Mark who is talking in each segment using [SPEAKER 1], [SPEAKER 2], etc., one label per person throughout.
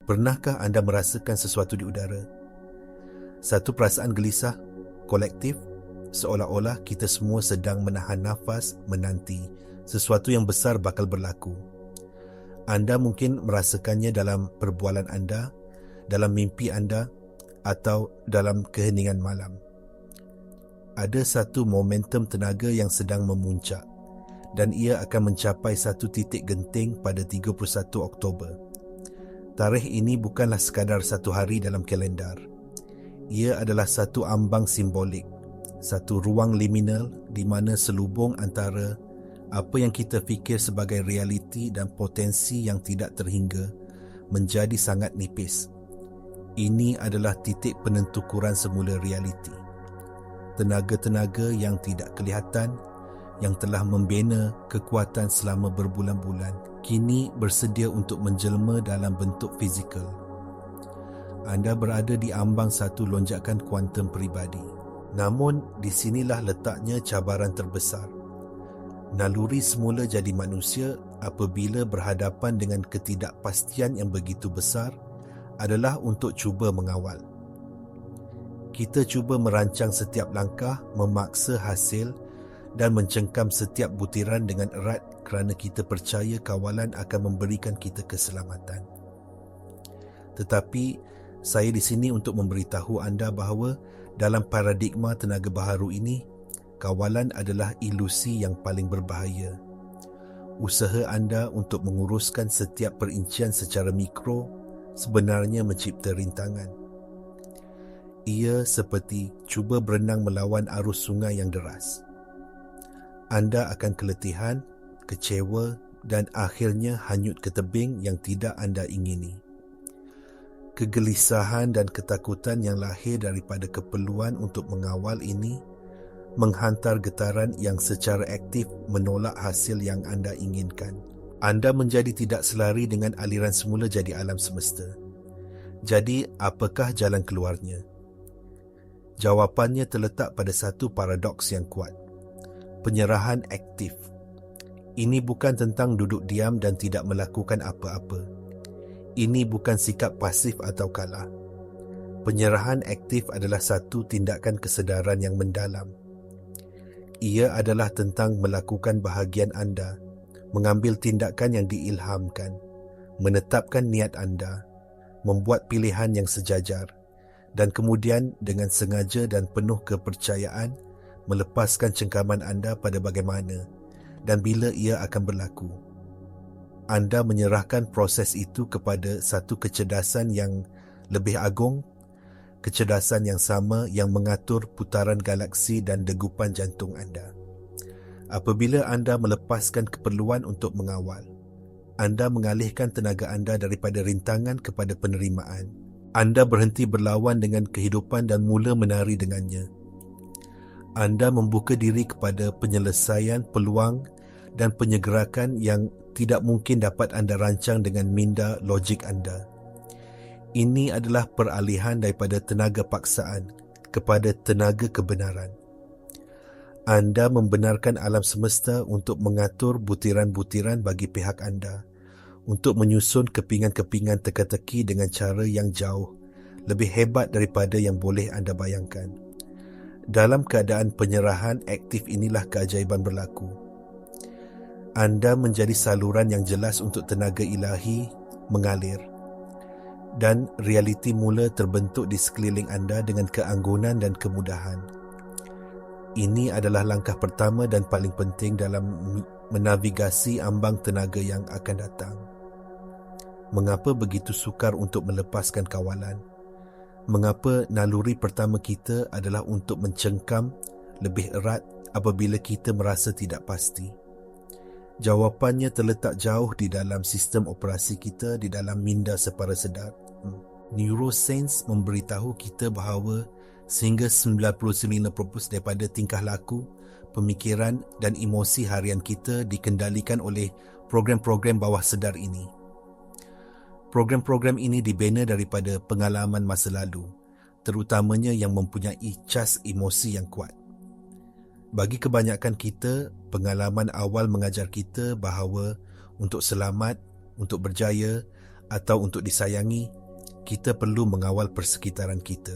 [SPEAKER 1] Pernahkah anda merasakan sesuatu di udara? Satu perasaan gelisah, kolektif, seolah-olah kita semua sedang menahan nafas menanti sesuatu yang besar bakal berlaku. Anda mungkin merasakannya dalam perbualan anda, dalam mimpi anda, atau dalam keheningan malam. Ada satu momentum tenaga yang sedang memuncak dan ia akan mencapai satu titik genting pada 31 Oktober. Tarikh ini bukanlah sekadar satu hari dalam kalendar. Ia adalah satu ambang simbolik, satu ruang liminal di mana selubung antara apa yang kita fikir sebagai realiti dan potensi yang tidak terhingga menjadi sangat nipis. Ini adalah titik penentukuran semula realiti. Tenaga-tenaga yang tidak kelihatan, yang telah membina kekuatan selama berbulan-bulan, kini bersedia untuk menjelma dalam bentuk fizikal. Anda berada di ambang satu lonjakan kuantum peribadi. Namun, di sinilah letaknya cabaran terbesar. Naluri semula jadi manusia apabila berhadapan dengan ketidakpastian yang begitu besar adalah untuk cuba mengawal. Kita cuba merancang setiap langkah, memaksa hasil dan mencengkam setiap butiran dengan erat kerana kita percaya kawalan akan memberikan kita keselamatan. Tetapi saya di sini untuk memberitahu anda bahawa dalam paradigma tenaga baharu ini, kawalan adalah ilusi yang paling berbahaya. Usaha anda untuk menguruskan setiap perincian secara mikro sebenarnya mencipta rintangan. Ia seperti cuba berenang melawan arus sungai yang deras. Anda akan keletihan, kecewa dan akhirnya hanyut ke tebing yang tidak anda ingini. Kegelisahan dan ketakutan yang lahir daripada keperluan untuk mengawal ini menghantar getaran yang secara aktif menolak hasil yang anda inginkan. Anda menjadi tidak selari dengan aliran semula jadi alam semesta. Jadi, apakah jalan keluarnya? Jawapannya terletak pada satu paradoks yang kuat. Penyerahan aktif. Ini bukan tentang duduk diam dan tidak melakukan apa-apa. Ini bukan sikap pasif atau kalah. Penyerahan aktif adalah satu tindakan kesedaran yang mendalam. Ia adalah tentang melakukan bahagian anda, mengambil tindakan yang diilhamkan, menetapkan niat anda, membuat pilihan yang sejajar, dan kemudian dengan sengaja dan penuh kepercayaan melepaskan cengkaman anda pada bagaimana dan bila ia akan berlaku. Anda menyerahkan proses itu kepada satu kecerdasan yang lebih agung, kecerdasan yang sama yang mengatur putaran galaksi dan degupan jantung anda. Apabila anda melepaskan keperluan untuk mengawal, anda mengalihkan tenaga anda daripada rintangan kepada penerimaan. Anda berhenti berlawan dengan kehidupan dan mula menari dengannya. Anda membuka diri kepada penyelesaian peluang dan penyegerakan yang tidak mungkin dapat anda rancang dengan minda logik anda. Ini adalah peralihan daripada tenaga paksaan kepada tenaga kebenaran. Anda membenarkan alam semesta untuk mengatur butiran-butiran bagi pihak anda, untuk menyusun kepingan-kepingan teka-teki dengan cara yang jauh lebih hebat daripada yang boleh anda bayangkan. Dalam keadaan penyerahan aktif inilah keajaiban berlaku. Anda menjadi saluran yang jelas untuk tenaga ilahi mengalir, dan realiti mula terbentuk di sekeliling anda dengan keanggunan dan kemudahan. Ini adalah langkah pertama dan paling penting dalam menavigasi ambang tenaga yang akan datang. Mengapa begitu sukar untuk melepaskan kawalan? Mengapa naluri pertama kita adalah untuk mencengkam lebih erat apabila kita merasa tidak pasti? Jawapannya terletak jauh di dalam sistem operasi kita, di dalam minda separa sedar. Neuroscience memberitahu kita bahawa sehingga 99% daripada tingkah laku, pemikiran dan emosi harian kita dikendalikan oleh program-program bawah sedar ini. Program-program ini dibina daripada pengalaman masa lalu, terutamanya yang mempunyai cas emosi yang kuat. Bagi kebanyakan kita, pengalaman awal mengajar kita bahawa untuk selamat, untuk berjaya, atau untuk disayangi, kita perlu mengawal persekitaran kita.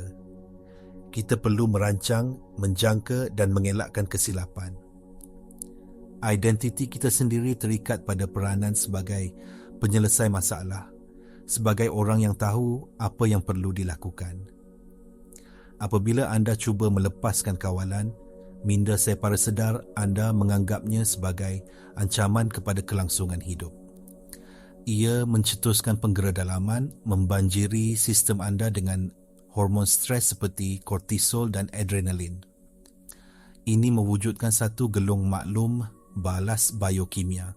[SPEAKER 1] Kita perlu merancang, menjangka dan mengelakkan kesilapan. Identiti kita sendiri terikat pada peranan sebagai penyelesai masalah, sebagai orang yang tahu apa yang perlu dilakukan. Apabila anda cuba melepaskan kawalan, minda separa sedar anda menganggapnya sebagai ancaman kepada kelangsungan hidup. Ia mencetuskan penggera dalaman, membanjiri sistem anda dengan hormon stres seperti kortisol dan adrenalin. Ini mewujudkan satu gelung maklum balas biokimia.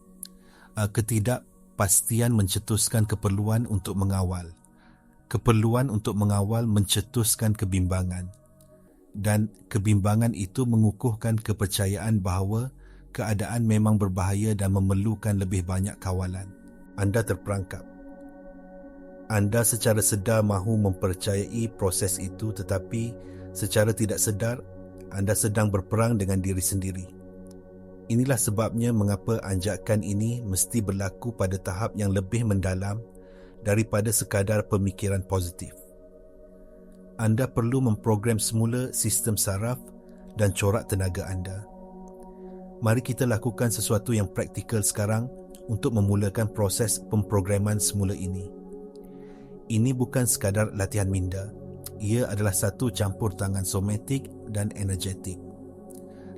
[SPEAKER 1] Ketidakpastian mencetuskan keperluan untuk mengawal. Keperluan untuk mengawal mencetuskan kebimbangan. Dan kebimbangan itu mengukuhkan kepercayaan bahawa keadaan memang berbahaya dan memerlukan lebih banyak kawalan. Anda terperangkap. Anda secara sedar mahu mempercayai proses itu, tetapi secara tidak sedar anda sedang berperang dengan diri sendiri. Inilah sebabnya mengapa anjakan ini mesti berlaku pada tahap yang lebih mendalam daripada sekadar pemikiran positif. Anda perlu memprogram semula sistem saraf dan corak tenaga anda. Mari kita lakukan sesuatu yang praktikal sekarang untuk memulakan proses pemprograman semula ini. Ini bukan sekadar latihan minda. Ia adalah satu campur tangan somatik dan energetik.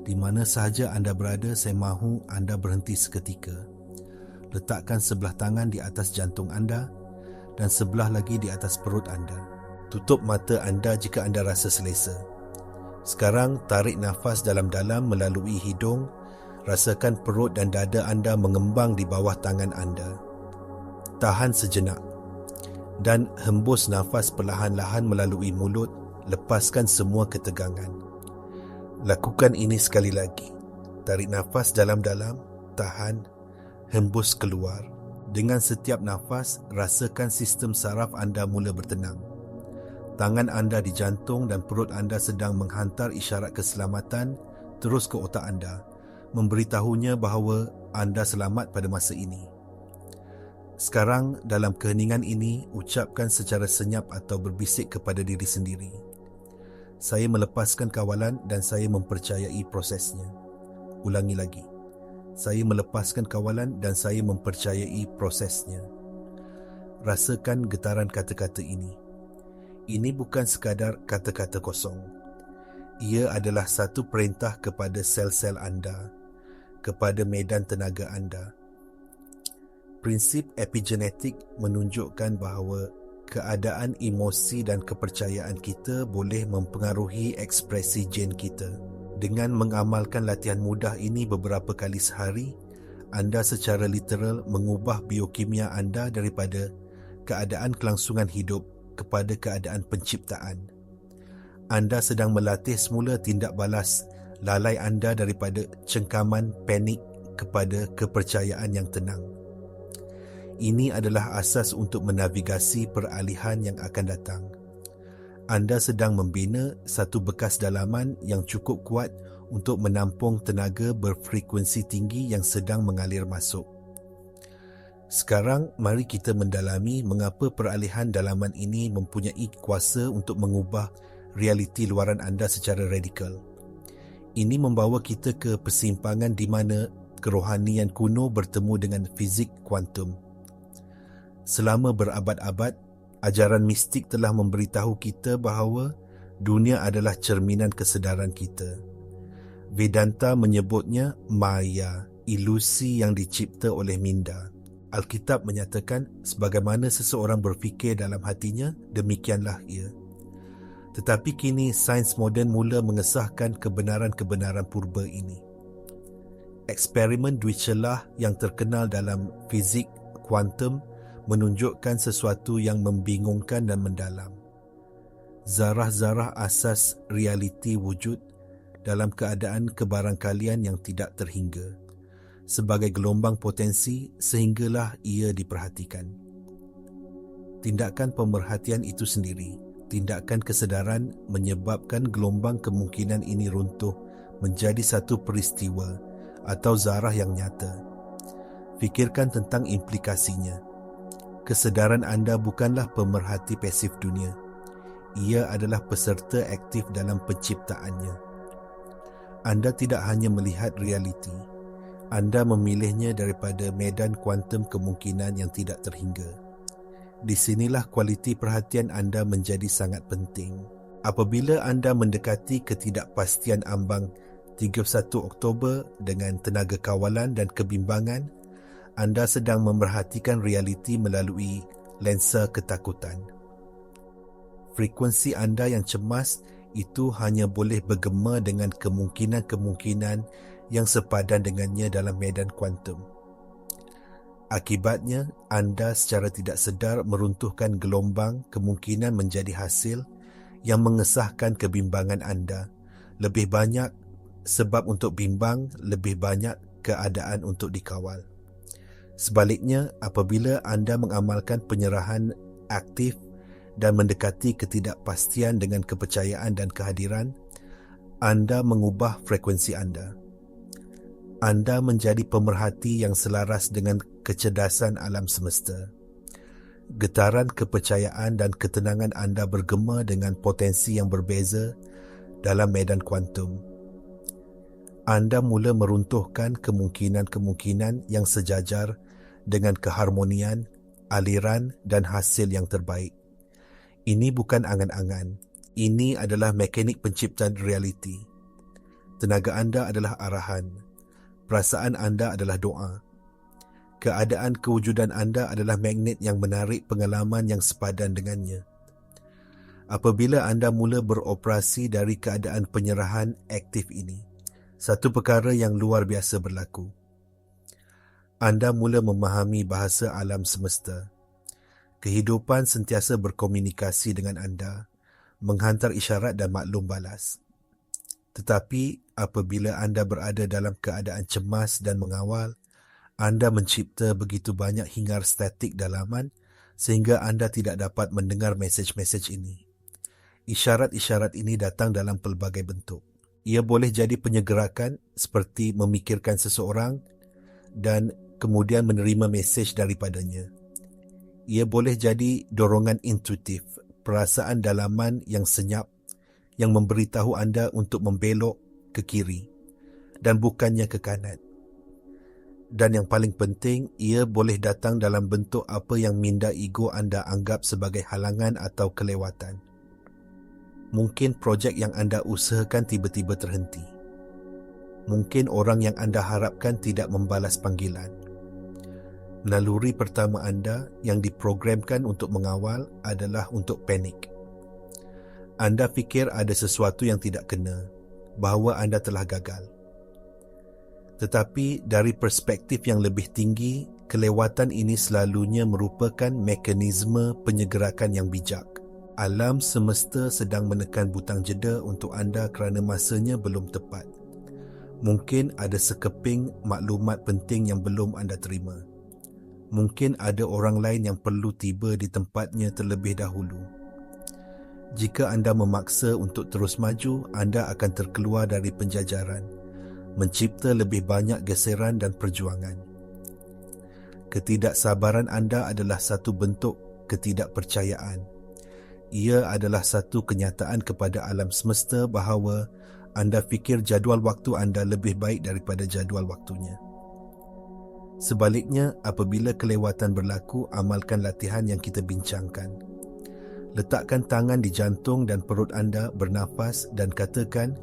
[SPEAKER 1] Di mana sahaja anda berada, saya mahu anda berhenti seketika. Letakkan sebelah tangan di atas jantung anda dan sebelah lagi di atas perut anda. Tutup mata anda jika anda rasa selesa. Sekarang tarik nafas dalam-dalam melalui hidung. Rasakan perut dan dada anda mengembang di bawah tangan anda. Tahan sejenak dan hembus nafas perlahan-lahan melalui mulut. Lepaskan semua ketegangan. Lakukan ini sekali lagi. Tarik nafas dalam-dalam, tahan, hembus keluar. Dengan setiap nafas, rasakan sistem saraf anda mula bertenang. Tangan anda di jantung dan perut anda sedang menghantar isyarat keselamatan terus ke otak anda, memberitahunya bahawa anda selamat pada masa ini. Sekarang, dalam keheningan ini, ucapkan secara senyap atau berbisik kepada diri sendiri. Saya melepaskan kawalan dan saya mempercayai prosesnya. Ulangi lagi. Saya melepaskan kawalan dan saya mempercayai prosesnya. Rasakan getaran kata-kata ini. Ini bukan sekadar kata-kata kosong. Ia adalah satu perintah kepada sel-sel anda, kepada medan tenaga anda. Prinsip epigenetik menunjukkan bahawa keadaan emosi dan kepercayaan kita boleh mempengaruhi ekspresi gen kita. Dengan mengamalkan latihan mudah ini beberapa kali sehari, anda secara literal mengubah biokimia anda daripada keadaan kelangsungan hidup kepada keadaan penciptaan. Anda sedang melatih semula tindak balas lalai anda daripada cengkaman panik kepada kepercayaan yang tenang. Ini adalah asas untuk menavigasi peralihan yang akan datang. Anda sedang membina satu bekas dalaman yang cukup kuat untuk menampung tenaga berfrekuensi tinggi yang sedang mengalir masuk. Sekarang, mari kita mendalami mengapa peralihan dalaman ini mempunyai kuasa untuk mengubah realiti luaran anda secara radikal. Ini membawa kita ke persimpangan di mana kerohanian kuno bertemu dengan fizik kuantum. Selama berabad-abad, ajaran mistik telah memberitahu kita bahawa dunia adalah cerminan kesedaran kita. Vedanta menyebutnya maya, ilusi yang dicipta oleh minda. Alkitab menyatakan sebagaimana seseorang berfikir dalam hatinya, demikianlah ia. Tetapi kini sains moden mula mengesahkan kebenaran-kebenaran purba ini. Eksperimen duit celah yang terkenal dalam fizik kuantum menunjukkan sesuatu yang membingungkan dan mendalam. Zarah-zarah asas realiti wujud dalam keadaan kebarangkalian yang tidak terhingga. Sebagai gelombang potensi, sehinggalah ia diperhatikan. Tindakan pemerhatian itu sendiri, tindakan kesedaran menyebabkan gelombang kemungkinan ini runtuh menjadi satu peristiwa atau zarah yang nyata. Fikirkan tentang implikasinya. Kesedaran anda bukanlah pemerhati pasif dunia. Ia adalah peserta aktif dalam penciptaannya. Anda tidak hanya melihat realiti, anda memilihnya daripada medan kuantum kemungkinan yang tidak terhingga. Di sinilah kualiti perhatian anda menjadi sangat penting. Apabila anda mendekati ketidakpastian ambang 31 Oktober dengan tenaga kawalan dan kebimbangan, anda sedang memerhatikan realiti melalui lensa ketakutan. Frekuensi anda yang cemas itu hanya boleh bergema dengan kemungkinan-kemungkinan yang sepadan dengannya dalam medan kuantum. Akibatnya, anda secara tidak sedar meruntuhkan gelombang kemungkinan menjadi hasil yang mengesahkan kebimbangan anda. Lebih banyak sebab untuk bimbang, lebih banyak keadaan untuk dikawal. Sebaliknya, apabila anda mengamalkan penyerahan aktif dan mendekati ketidakpastian dengan kepercayaan dan kehadiran, anda mengubah frekuensi anda. Anda menjadi pemerhati yang selaras dengan kecerdasan alam semesta. Getaran kepercayaan dan ketenangan anda bergema dengan potensi yang berbeza dalam medan kuantum. Anda mula meruntuhkan kemungkinan-kemungkinan yang sejajar dengan keharmonian, aliran dan hasil yang terbaik. Ini bukan angan-angan. Ini adalah mekanik penciptaan realiti. Tenaga anda adalah arahan. Perasaan anda adalah doa. Keadaan kewujudan anda adalah magnet yang menarik pengalaman yang sepadan dengannya. Apabila anda mula beroperasi dari keadaan penyerahan aktif ini, satu perkara yang luar biasa berlaku. Anda mula memahami bahasa alam semesta. Kehidupan sentiasa berkomunikasi dengan anda, menghantar isyarat dan maklum balas. Tetapi apabila anda berada dalam keadaan cemas dan mengawal, anda mencipta begitu banyak hingar statik dalaman sehingga anda tidak dapat mendengar mesej-mesej ini. Isyarat-isyarat ini datang dalam pelbagai bentuk. Ia boleh jadi penyegerakan seperti memikirkan seseorang dan kemudian menerima mesej daripadanya. Ia boleh jadi dorongan intuitif, perasaan dalaman yang senyap yang memberitahu anda untuk membelok ke kiri dan bukannya ke kanan. Dan yang paling penting, ia boleh datang dalam bentuk apa yang minda ego anda anggap sebagai halangan atau kelewatan. Mungkin projek yang anda usahakan tiba-tiba terhenti. Mungkin orang yang anda harapkan tidak membalas panggilan. Naluri pertama anda yang diprogramkan untuk mengawal adalah untuk panik. Anda fikir ada sesuatu yang tidak kena, bahawa anda telah gagal. Tetapi dari perspektif yang lebih tinggi, kelewatan ini selalunya merupakan mekanisme penyegerakan yang bijak. Alam semesta sedang menekan butang jeda untuk anda kerana masanya belum tepat. Mungkin ada sekeping maklumat penting yang belum anda terima. Mungkin ada orang lain yang perlu tiba di tempatnya terlebih dahulu. Jika anda memaksa untuk terus maju, anda akan terkeluar dari penjajaran, mencipta lebih banyak geseran dan perjuangan. Ketidaksabaran anda adalah satu bentuk ketidakpercayaan. Ia adalah satu kenyataan kepada alam semesta bahawa anda fikir jadual waktu anda lebih baik daripada jadual waktunya. Sebaliknya, apabila kelewatan berlaku, amalkan latihan yang kita bincangkan. Letakkan tangan di jantung dan perut anda, bernafas dan katakan,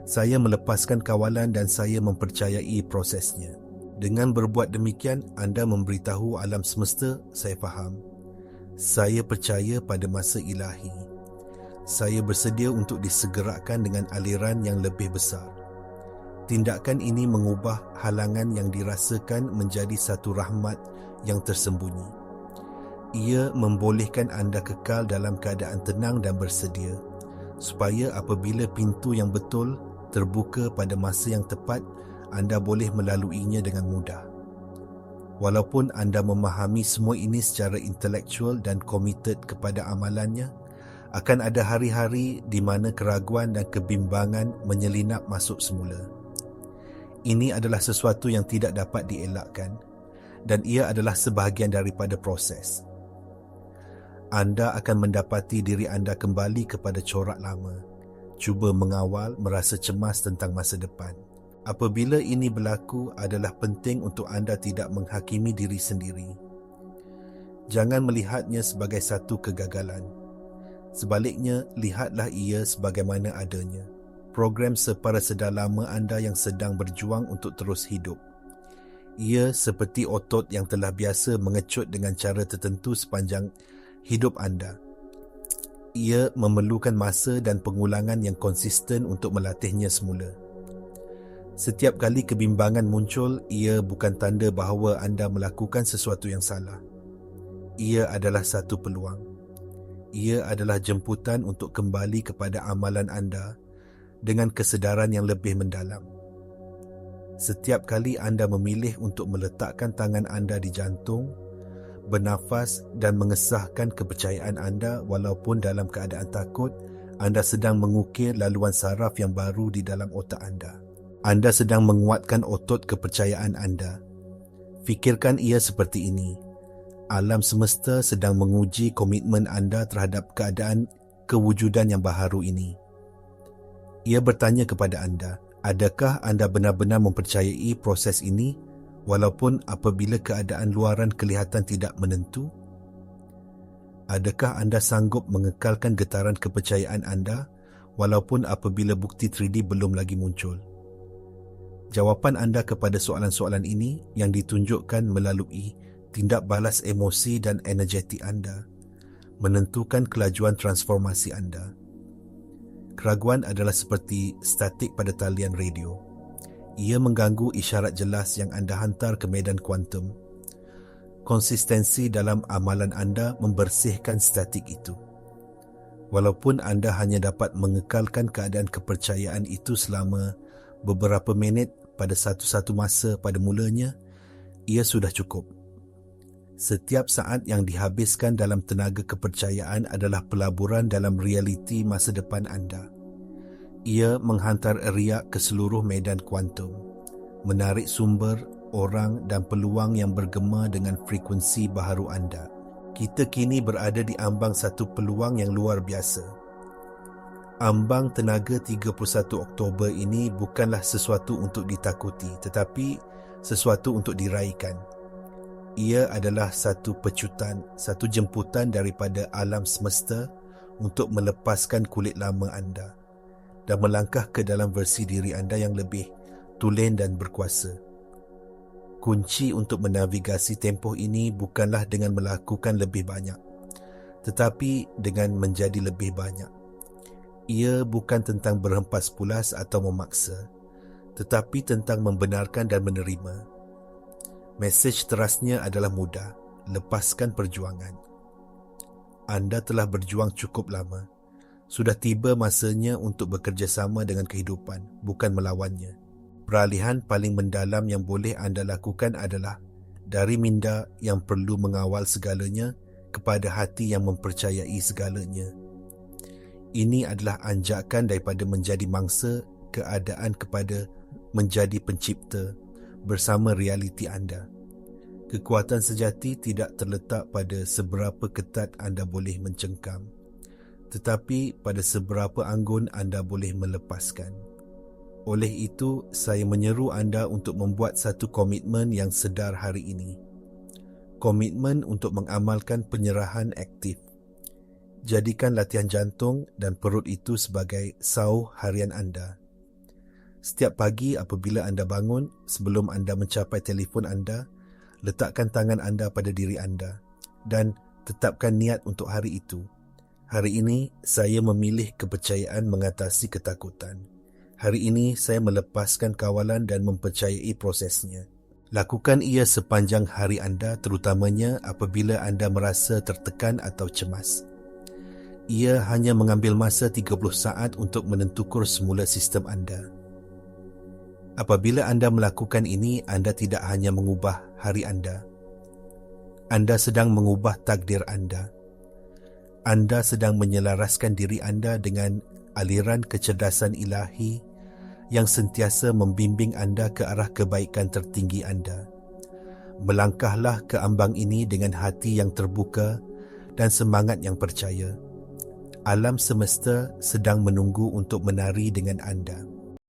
[SPEAKER 1] saya melepaskan kawalan dan saya mempercayai prosesnya. Dengan berbuat demikian, anda memberitahu alam semesta, saya faham. Saya percaya pada masa ilahi. Saya bersedia untuk disegerakan dengan aliran yang lebih besar. Tindakan ini mengubah halangan yang dirasakan menjadi satu rahmat yang tersembunyi. Ia membolehkan anda kekal dalam keadaan tenang dan bersedia, supaya apabila pintu yang betul terbuka pada masa yang tepat, anda boleh melaluinya dengan mudah. Walaupun anda memahami semua ini secara intelektual dan komited kepada amalannya, akan ada hari-hari di mana keraguan dan kebimbangan menyelinap masuk semula. Ini adalah sesuatu yang tidak dapat dielakkan dan ia adalah sebahagian daripada proses. anda akan mendapati diri anda kembali kepada corak lama, cuba mengawal, merasa cemas tentang masa depan. Apabila ini berlaku, adalah penting untuk anda tidak menghakimi diri sendiri. Jangan melihatnya sebagai satu kegagalan. Sebaliknya, lihatlah ia sebagaimana adanya. Program separa sedar lama anda yang sedang berjuang untuk terus hidup. Ia seperti otot yang telah biasa mengecut dengan cara tertentu sepanjang hidup anda. Ia memerlukan masa dan pengulangan yang konsisten untuk melatihnya semula. Setiap kali kebimbangan muncul, ia bukan tanda bahawa anda melakukan sesuatu yang salah. Ia adalah satu peluang. Ia adalah jemputan untuk kembali kepada amalan anda dengan kesedaran yang lebih mendalam. Setiap kali anda memilih untuk meletakkan tangan anda di jantung, bernafas dan mengesahkan kepercayaan anda walaupun dalam keadaan takut, anda sedang mengukir laluan saraf yang baru di dalam otak anda. Anda sedang menguatkan otot kepercayaan anda. Fikirkan ia seperti ini. Alam semesta sedang menguji komitmen anda terhadap keadaan kewujudan yang baharu ini. Ia bertanya kepada anda, adakah anda benar-benar mempercayai proses ini walaupun apabila keadaan luaran kelihatan tidak menentu? Adakah anda sanggup mengekalkan getaran kepercayaan anda walaupun apabila bukti 3D belum lagi muncul? Jawapan anda kepada soalan-soalan ini yang ditunjukkan melalui tindak balas emosi dan energetik anda menentukan kelajuan transformasi anda. Keraguan adalah seperti statik pada talian radio. Ia mengganggu isyarat jelas yang anda hantar ke medan kuantum. Konsistensi dalam amalan anda membersihkan statik itu. Walaupun anda hanya dapat mengekalkan keadaan kepercayaan itu selama beberapa minit pada satu-satu masa pada mulanya, ia sudah cukup. Setiap saat yang dihabiskan dalam tenaga kepercayaan adalah pelaburan dalam realiti masa depan anda. Ia menghantar riak ke seluruh medan kuantum, menarik sumber, orang dan peluang yang bergema dengan frekuensi baharu anda. Kita kini berada di ambang satu peluang yang luar biasa. Ambang tenaga 31 Oktober ini bukanlah sesuatu untuk ditakuti, tetapi sesuatu untuk diraihkan. Ia adalah satu pecutan, satu jemputan daripada alam semesta untuk melepaskan kulit lama anda dan melangkah ke dalam versi diri anda yang lebih tulen dan berkuasa. Kunci untuk menavigasi tempoh ini bukanlah dengan melakukan lebih banyak, tetapi dengan menjadi lebih banyak. Ia bukan tentang berhempas pulas atau memaksa, tetapi tentang membenarkan dan menerima. Mesej terasnya adalah mudah, lepaskan perjuangan. Anda telah berjuang cukup lama. Sudah tiba masanya untuk bekerjasama dengan kehidupan, bukan melawannya. Peralihan paling mendalam yang boleh anda lakukan adalah dari minda yang perlu mengawal segalanya kepada hati yang mempercayai segalanya. Ini adalah anjakan daripada menjadi mangsa keadaan kepada menjadi pencipta bersama realiti anda. Kekuatan sejati tidak terletak pada seberapa ketat anda boleh mencengkam, tetapi pada seberapa anggun anda boleh melepaskan. Oleh itu, saya menyeru anda untuk membuat satu komitmen yang sedar hari ini. Komitmen untuk mengamalkan penyerahan aktif. Jadikan latihan jantung dan perut itu sebagai sauh harian anda. Setiap pagi apabila anda bangun, sebelum anda mencapai telefon anda, letakkan tangan anda pada diri anda dan tetapkan niat untuk hari itu. Hari ini, saya memilih kepercayaan mengatasi ketakutan. Hari ini, saya melepaskan kawalan dan mempercayai prosesnya. Lakukan ia sepanjang hari anda, terutamanya apabila anda merasa tertekan atau cemas. Ia hanya mengambil masa 30 saat untuk menentukur semula sistem anda. Apabila anda melakukan ini, anda tidak hanya mengubah hari anda. Anda sedang mengubah takdir anda. Anda sedang menyelaraskan diri anda dengan aliran kecerdasan ilahi yang sentiasa membimbing anda ke arah kebaikan tertinggi anda. Melangkahlah ke ambang ini dengan hati yang terbuka dan semangat yang percaya. Alam semesta sedang menunggu untuk menari dengan anda.